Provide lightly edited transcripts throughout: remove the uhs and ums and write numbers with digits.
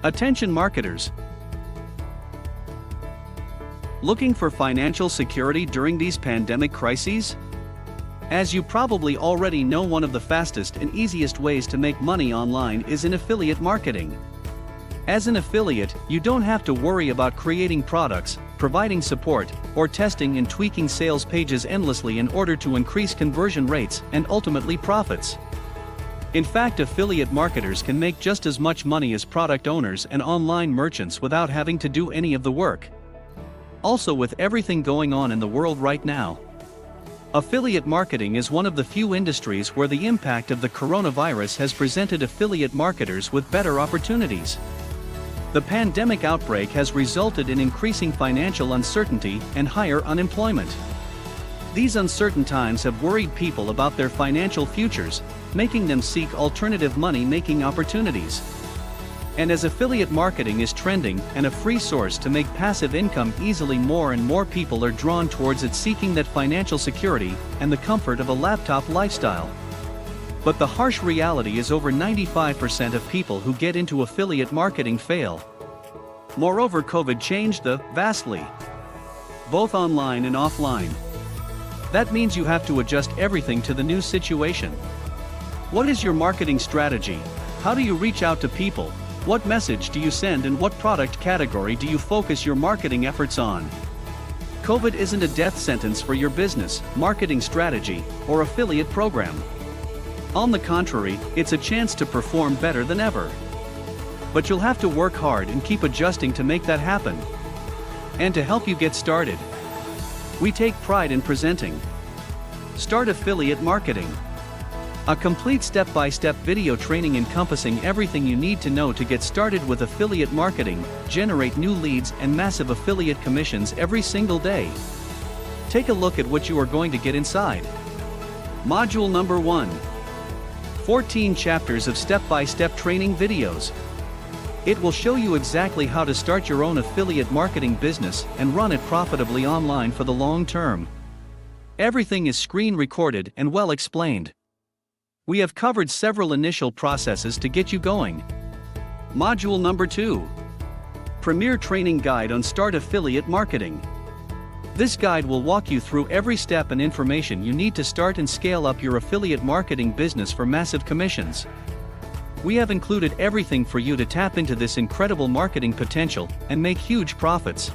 Attention marketers. Looking for financial security during these pandemic crises? As you probably already know, one of the fastest and easiest ways to make money online is in affiliate marketing. As an affiliate, you don't have to worry about creating products, providing support, or testing and tweaking sales pages endlessly in order to increase conversion rates and ultimately profits. In fact, affiliate marketers can make just as much money as product owners and online merchants without having to do any of the work. Also, with everything going on in the world right now, affiliate marketing is one of the few industries where the impact of the coronavirus has presented affiliate marketers with better opportunities. The pandemic outbreak has resulted in increasing financial uncertainty and higher unemployment. These uncertain times have worried people about their financial futures, making them seek alternative money-making opportunities. And as affiliate marketing is trending and a free source to make passive income easily, more and more people are drawn towards it, seeking that financial security and the comfort of a laptop lifestyle. But the harsh reality is over 95% of people who get into affiliate marketing fail. Moreover, COVID changed the vastly, both online and offline. That means you have to adjust everything to the new situation. What is your marketing strategy? How do you reach out to people? What message do you send, and what product category do you focus your marketing efforts on? COVID isn't a death sentence for your business, marketing strategy, or affiliate program. On the contrary, it's a chance to perform better than ever. But you'll have to work hard and keep adjusting to make that happen. And to help you get started, we take pride in presenting Start Affiliate Marketing, a complete step-by-step video training encompassing everything you need to know to get started with affiliate marketing, generate new leads and massive affiliate commissions every single day. Take a look at what you are going to get inside. Module number 1. 14 chapters of step-by-step training videos. It will show you exactly how to start your own affiliate marketing business and run it profitably online for the long term. Everything is screen recorded and well explained. We have covered several initial processes to get you going. Module number 2. Premier Training Guide on Start Affiliate Marketing. This guide will walk you through every step and information you need to start and scale up your affiliate marketing business for massive commissions. We have included everything for you to tap into this incredible marketing potential and make huge profits.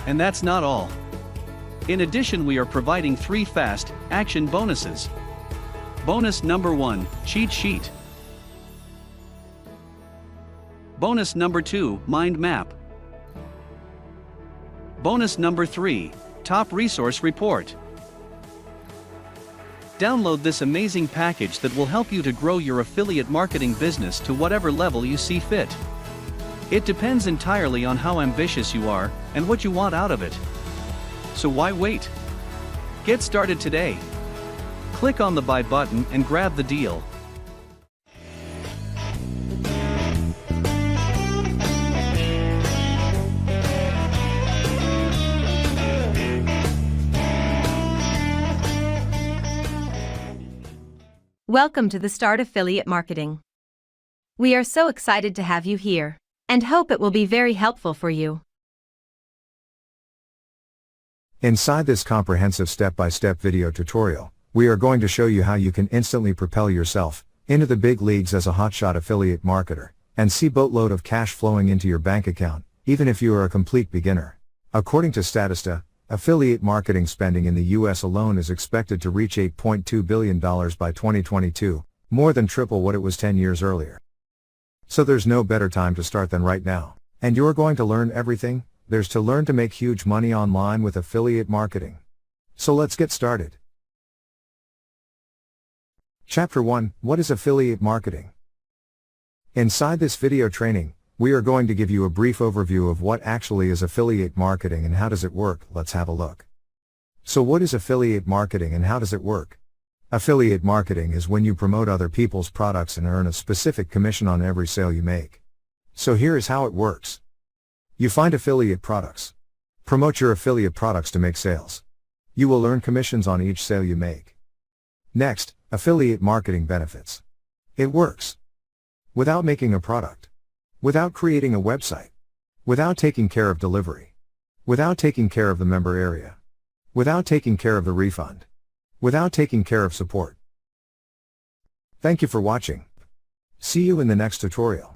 And that's not all. In addition, we are providing 3 fast action bonuses. Bonus number 1, Cheat Sheet. Bonus number 2, Mind Map. Bonus number 3, Top Resource Report. Download this amazing package that will help you to grow your affiliate marketing business to whatever level you see fit. It depends entirely on how ambitious you are and what you want out of it. So why wait? Get started today. Click on the buy button and grab the deal. Welcome to the Start Affiliate Marketing. We are so excited to have you here, and hope it will be very helpful for you. Inside this comprehensive step-by-step video tutorial, we are going to show you how you can instantly propel yourself into the big leagues as a hotshot affiliate marketer, and see boatload of cash flowing into your bank account, even if you are a complete beginner. According to Statista, affiliate marketing spending in the US alone is expected to reach $8.2 billion by 2022, more than triple what it was 10 years earlier. So there's no better time to start than right now. And you're going to learn everything there's to learn to make huge money online with affiliate marketing. So let's get started. Chapter 1, What is affiliate marketing? Inside this video training, we are going to give you a brief overview of what actually is affiliate marketing and how does it work. Let's have a look. So what is affiliate marketing and how does it work? Affiliate marketing is when you promote other people's products and earn a specific commission on every sale you make. So here is how it works. You find affiliate products. Promote your affiliate products to make sales. You will earn commissions on each sale you make. Next, affiliate marketing benefits. It works without making a product. Without creating a website. Without taking care of delivery. Without taking care of the member area. Without taking care of the refund. Without taking care of support. Thank you for watching. See you in the next tutorial.